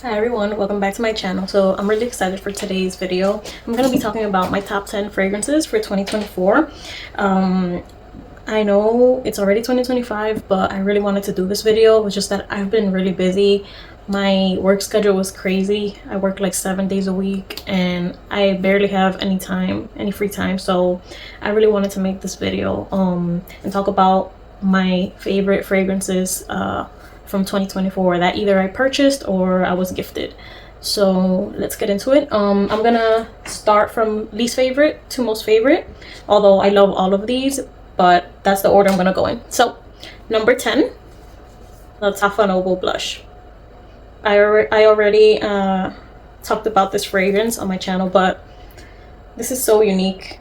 Hi everyone, welcome back to my channel. So I'm really excited for today's video. I'm going to be talking about my top 10 fragrances for 2024. I know it's already 2025, but I really wanted to do this video. It's just that I've been really busy. My work schedule was crazy. I work like 7 days a week and I barely have any free time. So I really wanted to make this video and talk about my favorite fragrances from 2024 that either I purchased or I was gifted. So let's get into it. I'm gonna start from least favorite to most favorite, although I love all of these, but that's the order I'm gonna go in. So number 10, Lattafa Noble Blush. I already talked about this fragrance on my channel, but this is so unique.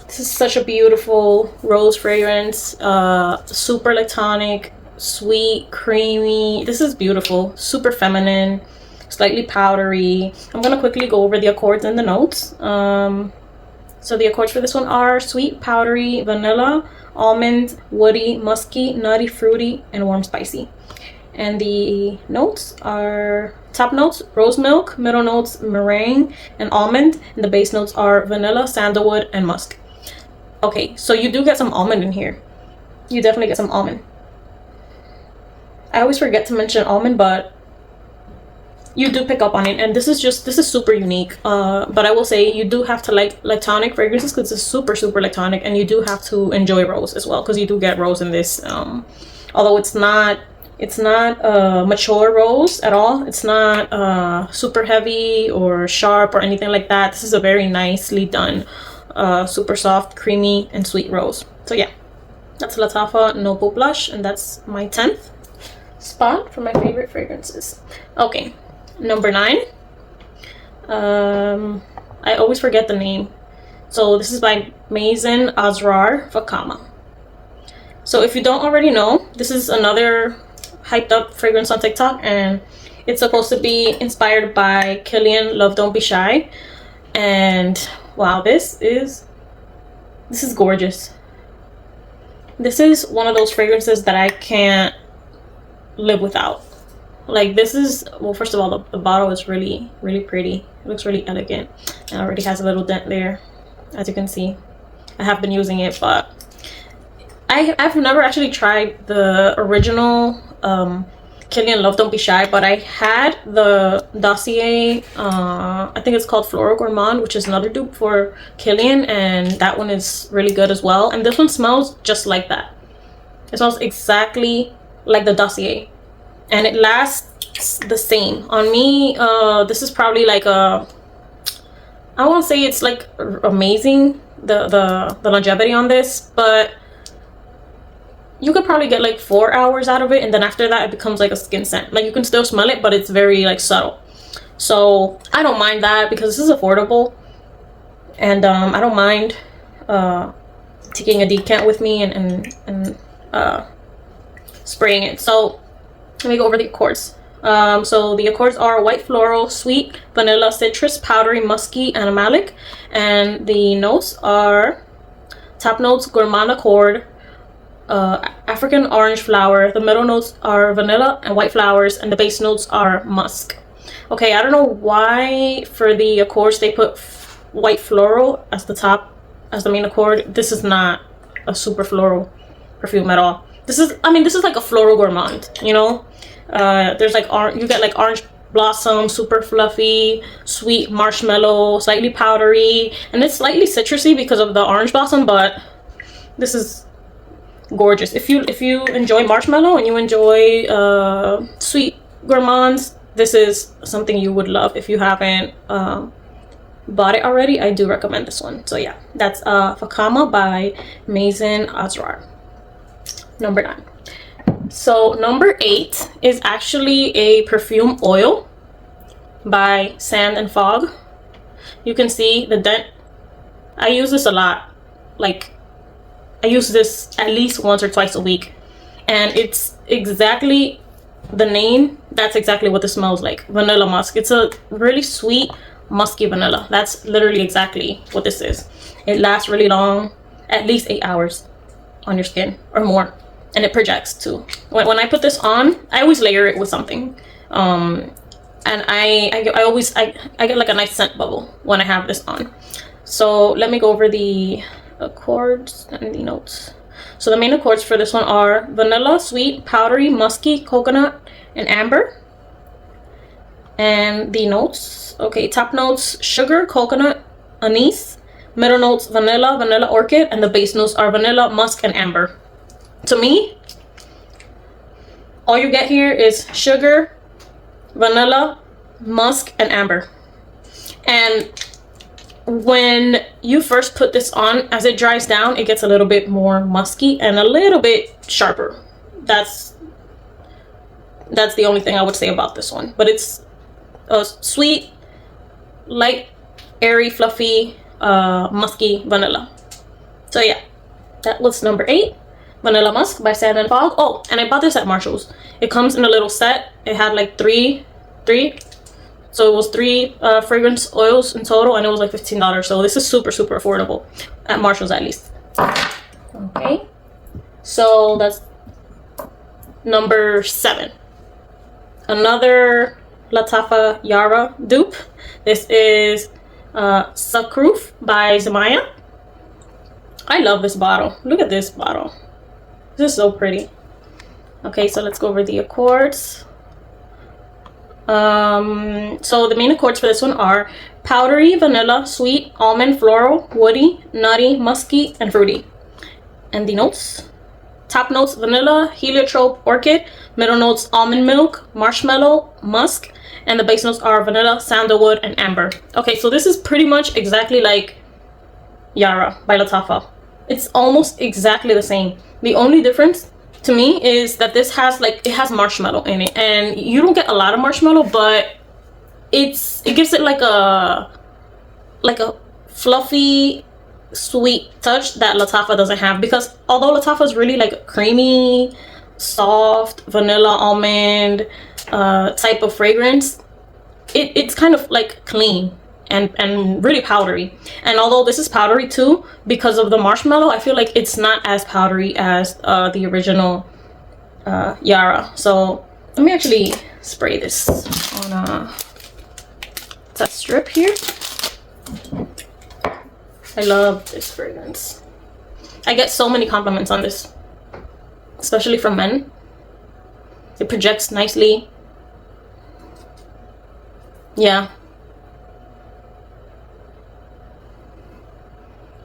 This is such a beautiful rose fragrance, super lactonic, sweet, creamy. This is beautiful, super feminine, slightly powdery. I'm gonna quickly go over the accords and the notes. So the accords for this one are sweet, powdery, vanilla, almond, woody, musky, nutty, fruity, and warm spicy. And the notes are top notes rose milk, middle notes meringue and almond, and the base notes are vanilla, sandalwood, and musk. Okay, so you do get some almond in here. You definitely get some almond. I always forget to mention almond, but you do pick up on it, and this is super unique. But I will say you do have to like lactonic fragrances because it's super lactonic, and you do have to enjoy rose as well because you do get rose in this. Although it's not mature rose at all. It's not super heavy or sharp or anything like that. This is a very nicely done, super soft, creamy, and sweet rose. So yeah, that's Lattafa Noble Blush, and that's my 10th spot for my favorite fragrances. Okay, number 9. I always forget the name. So this is by MAISON ASRAR Fakhama. So if you don't already know, this is another hyped up fragrance on TikTok, and it's supposed to be inspired by Killian Love Don't Be Shy. And wow, this is gorgeous. This is one of those fragrances that I can't live without. Like, this is, well, first of all, the bottle is really pretty. It looks really elegant and already has a little dent there, as you can see. I have been using it, but I've never actually tried the original Killian Love Don't Be Shy, but I had the dossier, I think it's called Floral Gourmand, which is another dupe for Killian, and that one is really good as well. And this one smells just like that. It smells exactly like the dossier, and it lasts the same on me. This is probably like I won't say it's like amazing, the longevity on this, but you could probably get like 4 hours out of it, and then after that it becomes like a skin scent. Like, you can still smell it, but it's very like subtle. So I don't mind that because this is affordable, and I don't mind taking a decant with me and spraying it. So let me go over the accords. So the accords are white floral, sweet, vanilla, citrus, powdery, musky, animalic. And the notes are top notes gourmand accord, African orange flower. The middle notes are vanilla and white flowers, and the base notes are musk. Okay, I don't know why for the accords they put white floral as the top, as the main accord. This is not a super floral perfume at all. This is like a floral gourmand, you know. There's like you get like orange blossom, super fluffy, sweet marshmallow, slightly powdery, and it's slightly citrusy because of the orange blossom, but this is gorgeous. If you enjoy marshmallow and you enjoy sweet gourmands, this is something you would love. If you haven't bought it already, I do recommend this one. So yeah, that's Fakhama by MAISON ASRAR. Number 9. So number 8 is actually a perfume oil by Sand and Fog. You can see the dent. I use this a lot. Like, I use this at least once or twice a week, and it's exactly the name. That's exactly what this smells like. Vanilla musk. It's a really sweet musky vanilla. That's literally exactly what this is. It lasts really long, at least 8 hours on your skin or more, and it projects too. When I put this on, I always layer it with something. And I get like a nice scent bubble when I have this on. So let me go over the accords and the notes. So the main accords for this one are vanilla, sweet, powdery, musky, coconut, and amber. And the notes, okay, top notes, sugar, coconut, anise. Middle notes, vanilla, vanilla orchid, and the base notes are vanilla, musk, and amber. To me, all you get here is sugar, vanilla, musk, and amber. And when you first put this on, as it dries down, it gets a little bit more musky and a little bit sharper. That's the only thing I would say about this one. But it's a sweet, light, airy, fluffy, musky vanilla. So yeah, that was number 8, Vanilla Musk by Sand and Fog. Oh, and I bought this at Marshall's. It comes in a little set. It had like three, so it was 3 fragrance oils in total, and it was like $15. So this is super affordable at Marshall's, at least. Okay, so that's number 7. Another Lattafa Yara dupe. This is Zukhruf by Zimaya. I love this bottle. Look at this bottle. This is so pretty. Okay, so let's go over the accords. So the main accords for this one are powdery, vanilla, sweet, almond, floral, woody, nutty, musky, and fruity. And the notes: top notes, vanilla, heliotrope, orchid. Middle notes, almond milk, marshmallow, musk. And the base notes are vanilla, sandalwood, and amber. Okay, so this is pretty much exactly like Yara by Lattafa. It's almost exactly the same. The only difference to me is that this has it has marshmallow in it, and you don't get a lot of marshmallow, but it gives it like a fluffy, sweet touch that Lattafa doesn't have. Because although Lattafa is really like creamy, soft, vanilla, almond type of fragrance, it's kind of like clean and really powdery. And although this is powdery too, because of the marshmallow, I feel like it's not as powdery as the original Yara. So let me actually spray this on a test strip here. I love this fragrance. I get so many compliments on this, especially from men. It projects nicely. Yeah.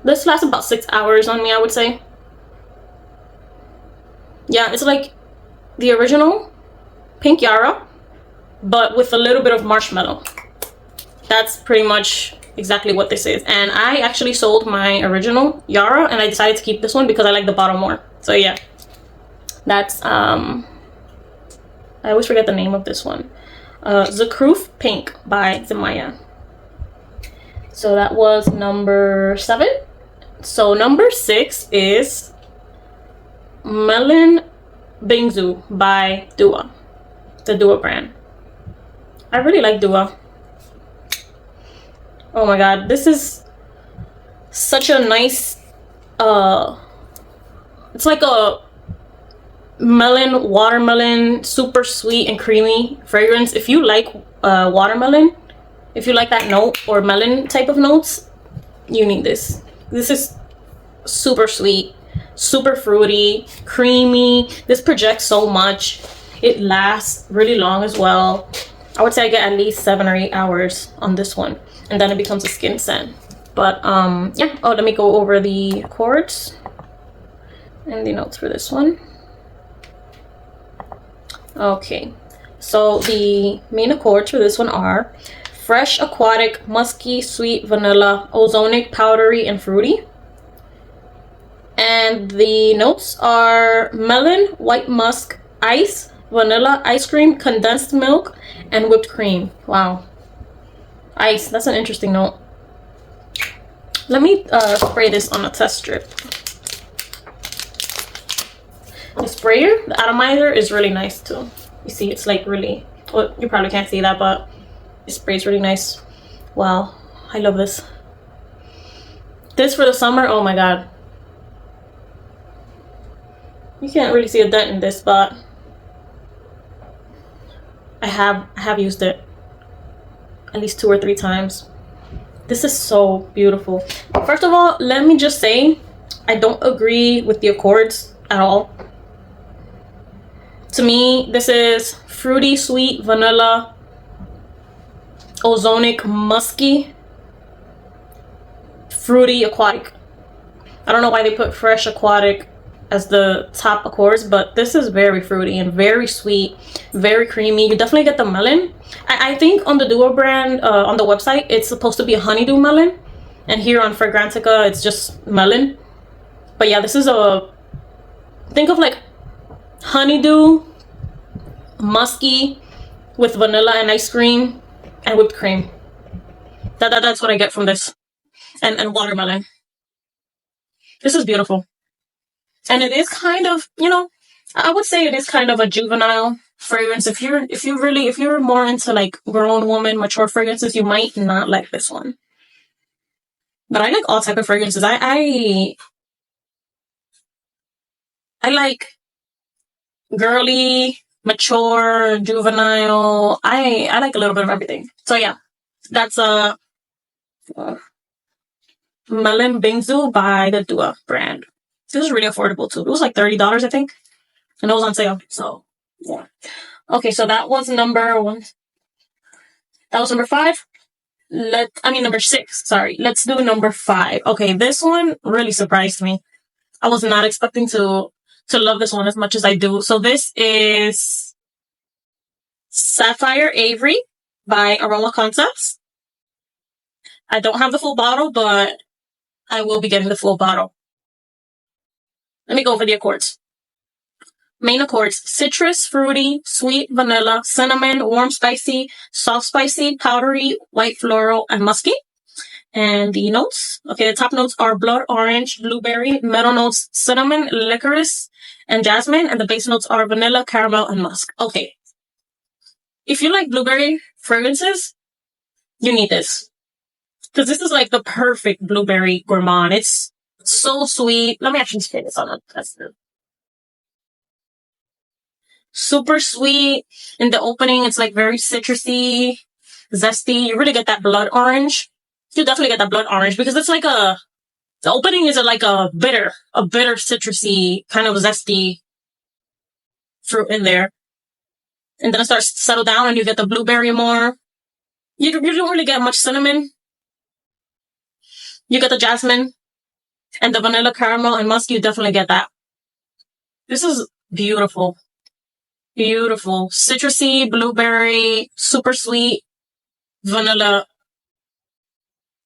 This lasts about 6 hours on me, I would say. Yeah, it's like the original pink Yara, but with a little bit of marshmallow. That's pretty much exactly what this is. And I actually sold my original Yara, and I decided to keep this one because I like the bottle more. So yeah, that's I always forget the name of this one. Zukhruf Pink by Zimaya. So that was number 7. So number 6 is Melon Bingsu by Dua, the Dua brand. I really like Dua. Oh my god, this is such a nice it's like a melon, watermelon, super sweet and creamy fragrance. If you like watermelon, if you like that note or melon type of notes, you need this. This is super sweet, super fruity, creamy. This projects so much. It lasts really long as well. I would say I get at least 7 or 8 hours on this one, and then it becomes a skin scent. But yeah. Oh, let me go over the accords and the notes for this one. Okay, so the main accords for this one are fresh, aquatic, musky, sweet, vanilla, ozonic, powdery, and fruity. And the notes are melon, white musk, ice, vanilla, ice cream, condensed milk, and whipped cream. Wow. Ice, that's an interesting note. Let me spray this on a test strip. The sprayer, the atomizer, is really nice too. You see, it's like really, well, you probably can't see that, but it sprays really nice. Wow, I love this. This for the summer, oh my god. You can't really see a dent in this, but I have used it at least 2 or 3 times. This is so beautiful. First of all, let me just say, I don't agree with the accords at all. To me, this is fruity, sweet, vanilla, ozonic, musky, fruity, aquatic. I don't know why they put fresh, aquatic as the top accords, but this is very fruity and very sweet, very creamy. You definitely get the melon. I think on the Duo brand, on the website, it's supposed to be a honeydew melon, and here on Fragrantica, it's just melon. But yeah, this is think of like honeydew, musky, with vanilla and ice cream and whipped cream. That's what I get from this. And watermelon. This is beautiful. And it is kind of, you know, I would say it is kind of a juvenile fragrance. If you're more into like grown woman, mature fragrances, you might not like this one. But I like all type of fragrances. I like girly, mature, juvenile. I like a little bit of everything. So yeah, that's Melon Bingsu by the Dua brand. This is really affordable too. It was like $30, I think, and it was on sale. So yeah. Okay, so that was number 1. That was number 5. Number 6. Sorry. Let's do number 5. Okay, this one really surprised me. I was not expecting to love this one as much as I do. So this is Sapphire Avri by Aroma Concepts. I don't have the full bottle, but I will be getting the full bottle. Let me go over the accords. Main accords: citrus, fruity, sweet, vanilla, cinnamon, warm spicy, soft spicy, powdery, white floral, and musky. And the notes. Okay, the top notes are blood orange, blueberry, middle notes, cinnamon, licorice, and jasmine. And the base notes are vanilla, caramel, and musk. Okay. If you like blueberry fragrances, you need this. Because this is like the perfect blueberry gourmand. It's so sweet. Let me actually spin this on a tester. Super sweet. In the opening, it's like very citrusy, zesty. You really get that blood orange. You definitely get that blood orange because it's like the opening is like a bitter citrusy, kind of zesty fruit in there. And then it starts to settle down and you get the blueberry more. You don't really get much cinnamon. You get the jasmine and the vanilla, caramel, and musk. You definitely get that. This is beautiful. Beautiful. Citrusy, blueberry, super sweet, vanilla,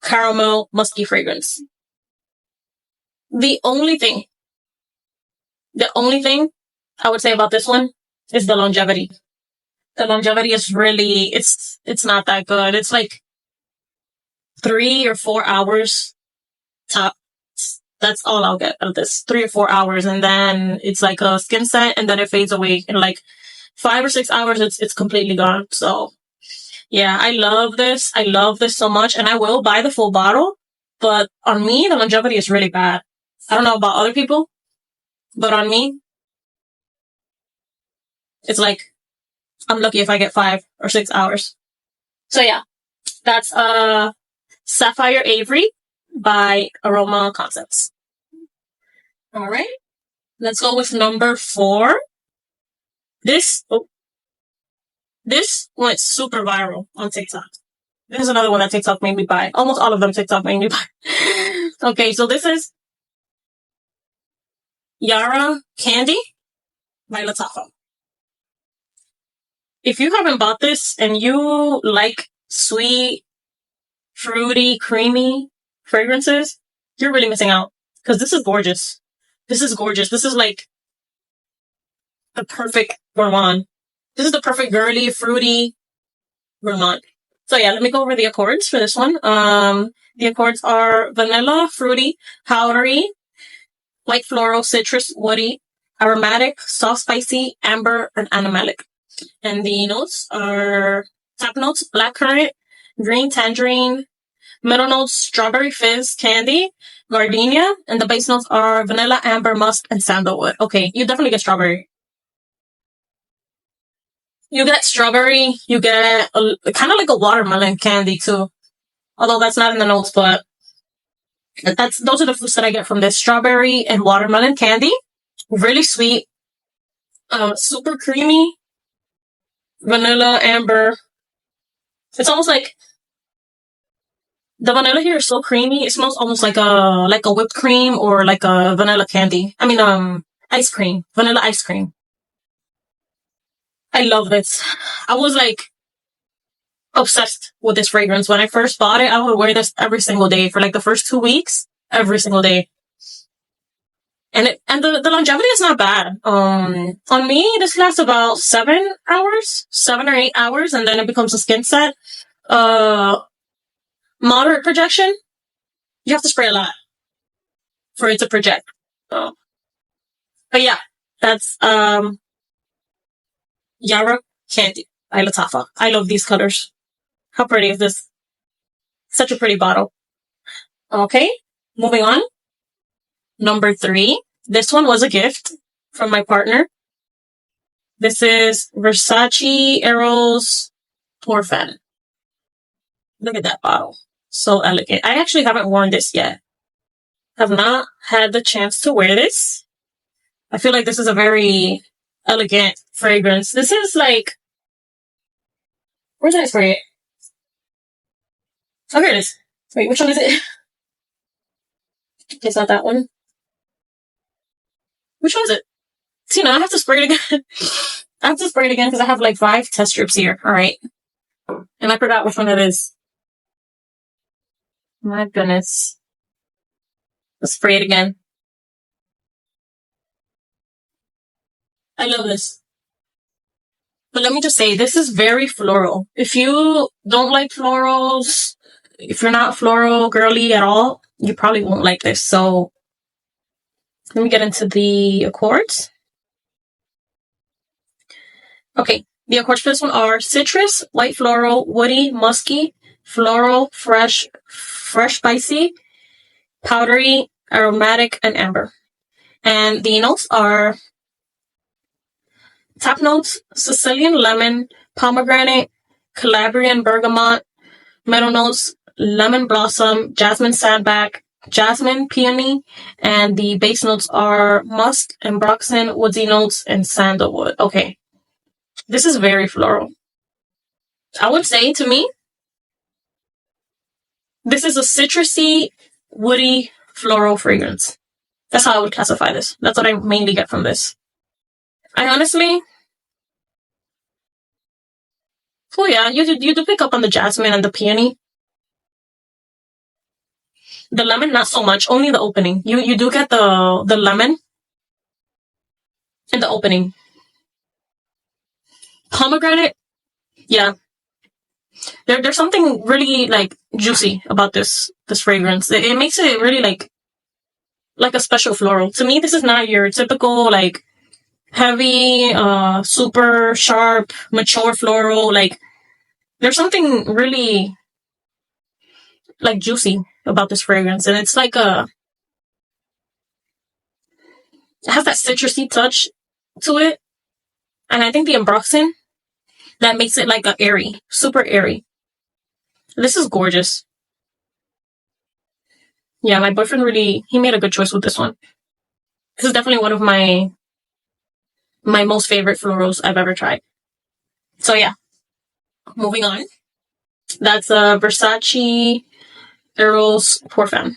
caramel, musky fragrance. The only thing I would say about this one is the longevity. The longevity is really, it's not that good. It's like 3 or 4 hours top. That's all I'll get out of this. 3 or 4 hours. And then it's like a skin scent and then it fades away in like 5 or 6 hours. It's completely gone. So yeah, I love this. I love this so much. And I will buy the full bottle. But on me, the longevity is really bad. I don't know about other people, but on me, it's like, I'm lucky if I get 5 or 6 hours. So yeah, that's Sapphire Avri by Aroma Concepts. All right, let's go with number 4. This went super viral on TikTok. This is another one that TikTok made me buy. Almost all of them TikTok made me buy. Okay, so this is Yara Candy by Lattafa. If you haven't bought this and you like sweet, fruity, creamy fragrances, you're really missing out. Because this is gorgeous. This is gorgeous. This is like the perfect gourmand. This is the perfect girly, fruity gourmand. So yeah, let me go over the accords for this one. The accords are vanilla, fruity, powdery, white floral, citrus, woody, aromatic, soft spicy, amber, and animalic. And the notes are top notes, blackcurrant, green tangerine, middle notes, strawberry fizz, candy, gardenia, and the base notes are vanilla, amber, musk, and sandalwood. Okay, you definitely get strawberry. You get strawberry, you get kind of like a watermelon candy too. Although that's not in the notes, but those are the fruits that I get from this. Strawberry and watermelon candy. Really sweet. Super creamy. Vanilla, amber. It's almost like the vanilla here is so creamy. It smells almost like a whipped cream or like a vanilla candy. I mean, ice cream. Vanilla ice cream. I love this. I was like obsessed with this fragrance. When I first bought it, I would wear this every single day for like the first 2 weeks, every single day. And the longevity is not bad. On me, this lasts about 7 hours, 7 or 8 hours, and then it becomes a skin set. Moderate projection. You have to spray a lot for it to project. But yeah, that's, Yara Candy by Lattafa. I love these colors. How pretty is this? Such a pretty bottle. Okay, moving on. Number 3. This one was a gift from my partner. This is Versace Eros Femme. Look at that bottle. So elegant. I actually haven't worn this yet. Have not had the chance to wear this. I feel like this is a very elegant fragrance. This is like, where did I spray it? Oh, here it is. Wait, which one is it? It's not that one. Which one is it? See, now I have to spray it again. I have to spray it again because I have like 5 test strips here. All right. And I forgot which one it is. My goodness. Let's spray it again. I love this. But let me just say, this is very floral. If you don't like florals, if you're not floral girly at all, you probably won't like this. So let me get into the accords. Okay, the accords for this one are citrus, white floral, woody, musky, floral, fresh, spicy, powdery, aromatic, and amber. And the notes are top notes: Sicilian lemon, pomegranate, Calabrian bergamot. Middle notes: lemon blossom, jasmine sandback, jasmine peony. And the base notes are musk, ambroxan, woodsy notes, and sandalwood. Okay. This is very floral. I would say, to me, this is a citrusy, woody, floral fragrance. That's how I would classify this. That's what I mainly get from this. I honestly... Oh yeah, you do pick up on the jasmine and the peony. The lemon, not so much. Only the opening. You do get the lemon in the opening. Pomegranate, yeah. There's something really like juicy about this fragrance. It makes it really like a special floral. To me, this is not your typical like heavy, super sharp, mature floral. Like there's something really like juicy about this fragrance, and it's like it has that citrusy touch to it. And I think the ambroxan, that makes it like a airy, super airy. This is gorgeous. Yeah, my boyfriend he made a good choice with this one. This is definitely one of my most favorite florals I've ever tried. So yeah, moving on. That's a Versace Eros Femme.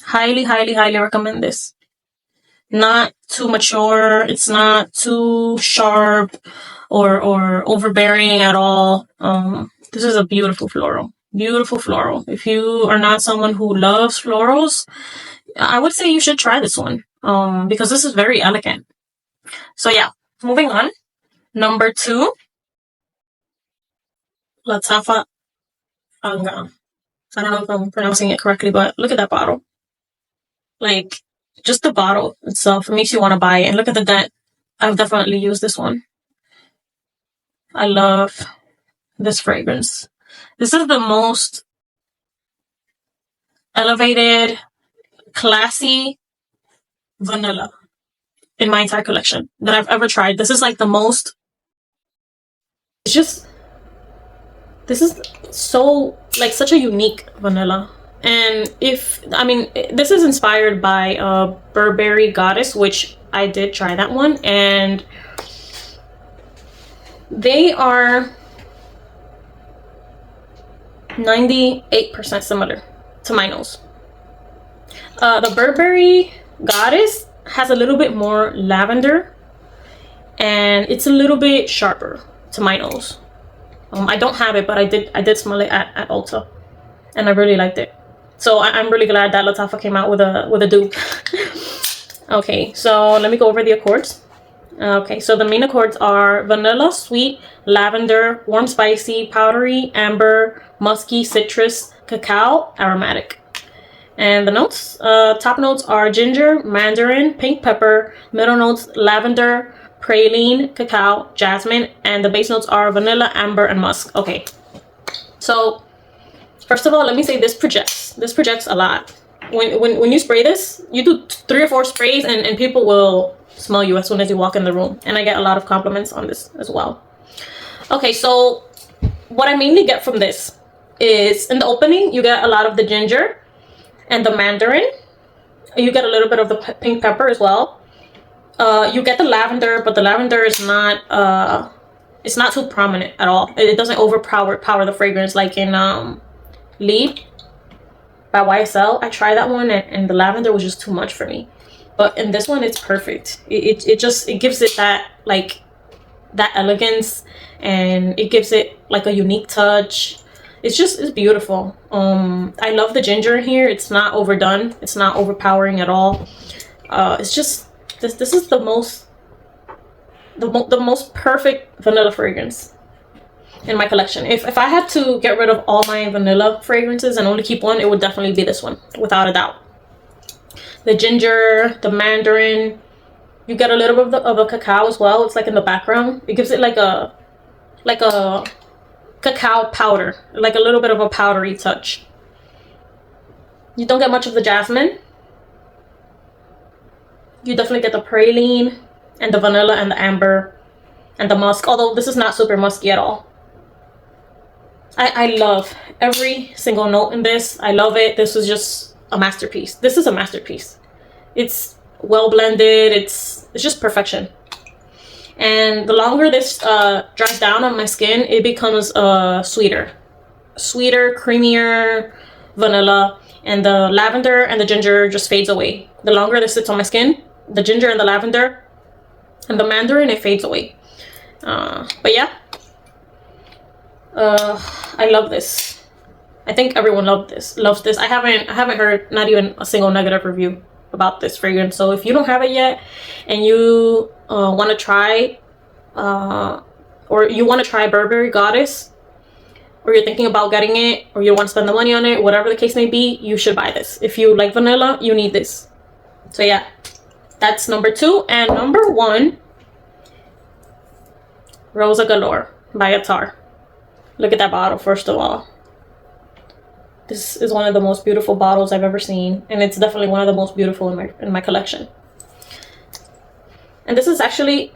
Highly, highly, highly recommend this. Not too mature. It's not too sharp or overbearing at all. This is a beautiful floral. Beautiful floral. If you are not someone who loves florals, I would say you should try this one. Because this is very elegant. So yeah, moving on. Number 2. Lattafa Angham. I don't know if I'm pronouncing it correctly, but look at that bottle. Like, just the bottle itself, it makes you want to buy it. And look at the dent. I've definitely used this one. I love this fragrance. This is the most elevated, classy vanilla in my entire collection that I've ever tried. This is like the most It's just, this is so, like, such a unique vanilla. And this is inspired by Burberry Goddess, which I did try that one, and they are 98% similar to my nose. The Burberry Goddess has a little bit more lavender, and it's a little bit sharper to my nose. I don't have it, but I did smell it at Ulta, and I really liked it. So I'm really glad that Lattafa came out with a dupe. Okay, so let me go over the accords. Okay, so the main accords are vanilla, sweet, lavender, warm, spicy, powdery, amber, musky, citrus, cacao, aromatic. And the notes, top notes are ginger, mandarin, pink pepper. Middle notes, lavender, praline, cacao, jasmine. And the base notes are vanilla, amber, and musk. Okay, so first of all, let me say this projects. This projects a lot. When you spray this, you do 3 or 4 sprays and people will smell you as soon as you walk in the room. And I get a lot of compliments on this as well. Okay, so what I mainly get from this is, in the opening, you get a lot of the ginger and the mandarin. You get a little bit of the pink pepper as well. You get the lavender, but the lavender is not it's not too prominent at all. It doesn't overpower the fragrance like in Lead by YSL. I tried that one and the lavender was just too much for me. But in this one, it's perfect. It gives it that, like, that elegance, and it gives it like a unique touch. It's beautiful. I love the ginger in here. It's not overdone. It's not overpowering at all. It's just, this is the most perfect vanilla fragrance in my collection. If I had to get rid of all my vanilla fragrances and only keep one, it would definitely be this one, without a doubt. The ginger, the mandarin, you get a little bit of a cacao as well. It's like in the background. It gives it like a cacao powder, like a little bit of a powdery touch. You don't get much of the jasmine. You definitely get the praline and the vanilla and the amber and the musk, although this is not super musky at all. I love every single note in this. I love it. This is just a masterpiece. This is a masterpiece. It's well blended. It's just perfection. And the longer this dries down on my skin, it becomes sweeter, creamier vanilla, and the lavender and the ginger just fades away. The longer this sits on my skin, the ginger and the lavender and the mandarin, it fades away. But yeah, I love this. I think everyone loves this. I haven't heard not even a single negative review about this fragrance. So if you don't have it yet and you want to try or you want to try Burberry Goddess, or you're thinking about getting it, or you want to spend the money on it, whatever the case may be, you should buy this. If you like vanilla, you need this. So yeah, that's number 2. And number 1, Rosa Galore by Attar. Look at that bottle, first of all. This is one of the most beautiful bottles I've ever seen, and it's definitely one of the most beautiful in my collection. And this is actually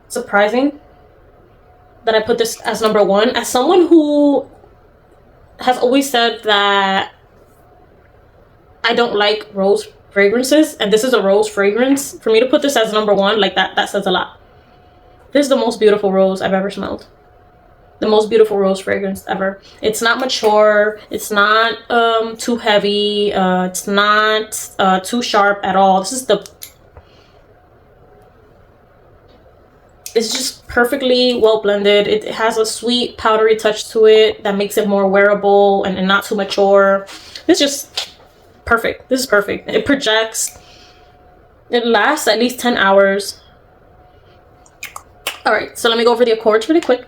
surprising that I put this as number 1. As someone who has always said that I don't like rose fragrances, and this is a rose fragrance, for me to put this as number 1, like that says a lot. This is the most beautiful rose I've ever smelled. The most beautiful rose fragrance ever. It's not mature. It's not too heavy. It's not too sharp at all. It's just perfectly well blended. It has a sweet powdery touch to it that makes it more wearable and not too mature. It's just perfect. This is perfect. It projects. It lasts at least 10 hours. All right, so let me go over the accords really quick.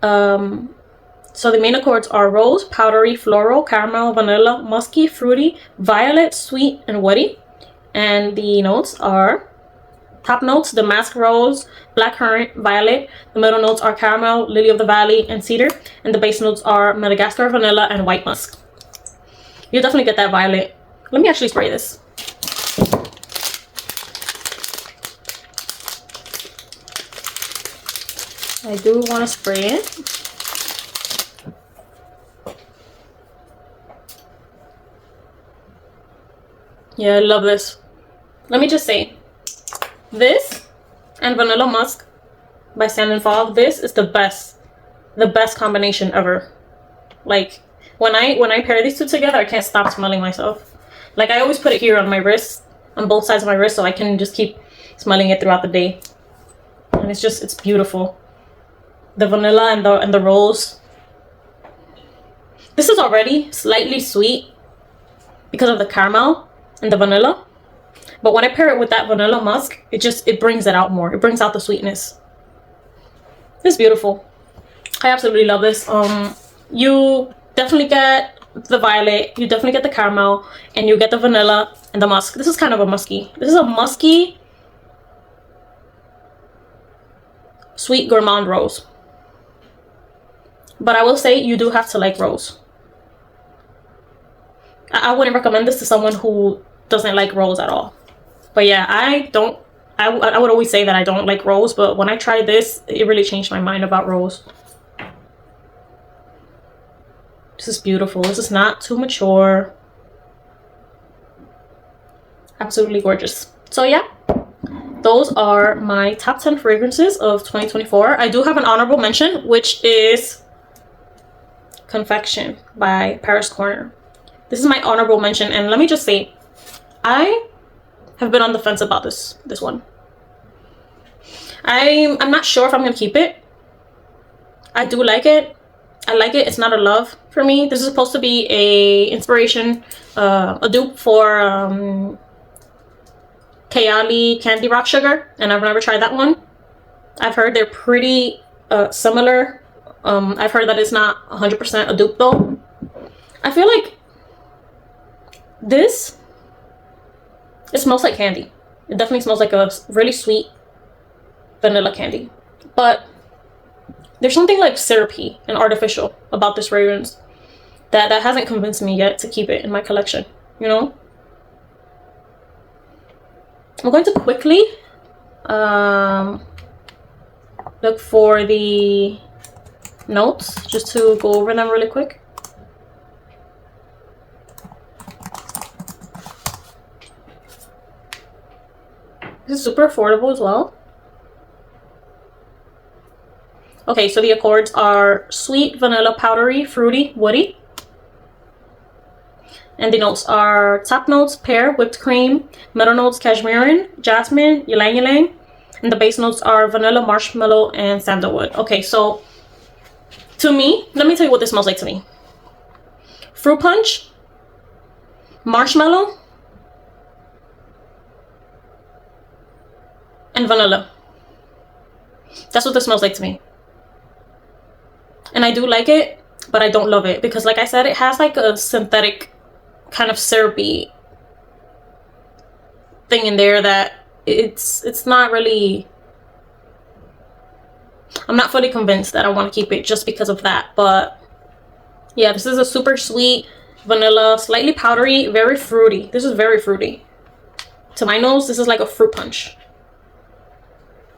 So the main accords are rose, powdery, floral, caramel, vanilla, musky, fruity, violet, sweet, and woody. And the notes are, top notes, damask rose, blackcurrant, violet. The middle notes are caramel, lily of the valley, and cedar. And the base notes are Madagascar, vanilla, and white musk. You'll definitely get that violet. Let me actually spray this. I I do want to spray it. Yeah, I love this. Let me just say, this and Vanilla Musk by Sand & Fog, this is the best combination ever. Like, when I pair these two together, I can't stop smelling myself. Like, I always put it here on my wrist, on both sides of my wrist, so I can just keep smelling it throughout the day. And it's beautiful. The vanilla and the rose. This is already slightly sweet because of the caramel and the vanilla. But when I pair it with that Vanilla Musk, it brings it out more. It brings out the sweetness. It's beautiful. I absolutely love this. You definitely get the violet, you definitely get the caramel, and you get the vanilla and the musk. This is kind of a musky. This is a musky, sweet gourmand rose. But I will say you do have to like rose. I wouldn't recommend this to someone who doesn't like rose at all. But yeah, I would always say that I don't like rose, but when I tried this, it really changed my mind about rose. This is beautiful. This is not too mature. Absolutely gorgeous. So yeah, those are my top 10 fragrances of 2024. I do have an honorable mention, which is Confection by Paris Corner. This is my honorable mention, and let me just say, I have been on the fence about this one. I'm not sure if I'm gonna keep it. I do like it. I like it. It's not a love for me. This is supposed to be a inspiration, a dupe for Kayali Candy Rock Sugar, and I've never tried that one. I've heard they're pretty similar. I've heard that it's not 100% a dupe though. I feel like this, it smells like candy. It definitely smells like a really sweet vanilla candy, but there's something like syrupy and artificial about this fragrance that hasn't convinced me yet to keep it in my collection, you know? I'm going to quickly look for the notes just to go over them really quick. This is super affordable as well. Okay, so the accords are sweet, vanilla, powdery, fruity, woody. And the notes are top notes, pear, whipped cream, middle notes, cashmere, jasmine, ylang ylang. And the base notes are vanilla, marshmallow, and sandalwood. Okay, so to me, let me tell you what this smells like to me. Fruit punch, marshmallow, and vanilla. That's what this smells like to me. And I do like it, but I don't love it because, like I said, it has like a synthetic kind of syrupy thing in there that it's not really, I'm not fully convinced that I want to keep it just because of that. But yeah, this is a super sweet vanilla, slightly powdery, very fruity. This is very fruity. To my nose, this is like a fruit punch.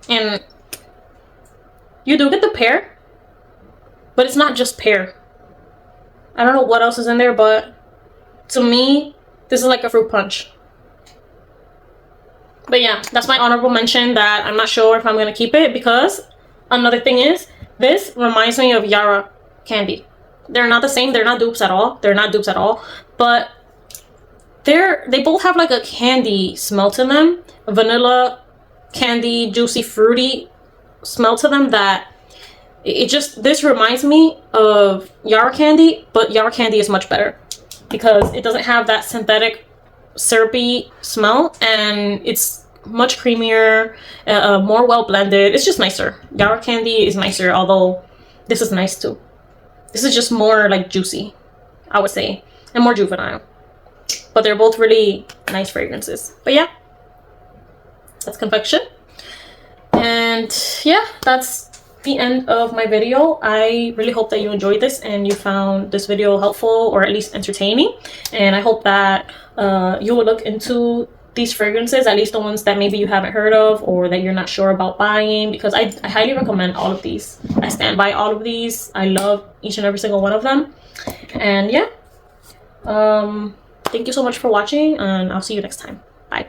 And you do get the pear, but it's not just pear. I don't know what else is in there, but to me, this is like a fruit punch. But yeah, that's my honorable mention that I'm not sure if I'm going to keep it, because another thing is, this reminds me of Yara candy. They're not the same. They're not dupes at all. They're not dupes at all. But they both have like a candy smell to them. A vanilla, candy, juicy, fruity smell to them that this reminds me of Yara candy, but Yara candy is much better because it doesn't have that synthetic syrupy smell, and it's much creamier, more well blended. It's just nicer. Yara candy is nicer, although this is nice too. This is just more like juicy, I would say, and more juvenile. But they're both really nice fragrances. But yeah, that's Confection. And yeah, that's the end of my video. I really hope that you enjoyed this and you found this video helpful or at least entertaining. And I hope that you will look into these fragrances, at least the ones that maybe you haven't heard of or that you're not sure about buying, because I highly recommend all of these. I stand by all of these. I love each and every single one of them. And yeah, thank you so much for watching, and I'll see you next time. Bye.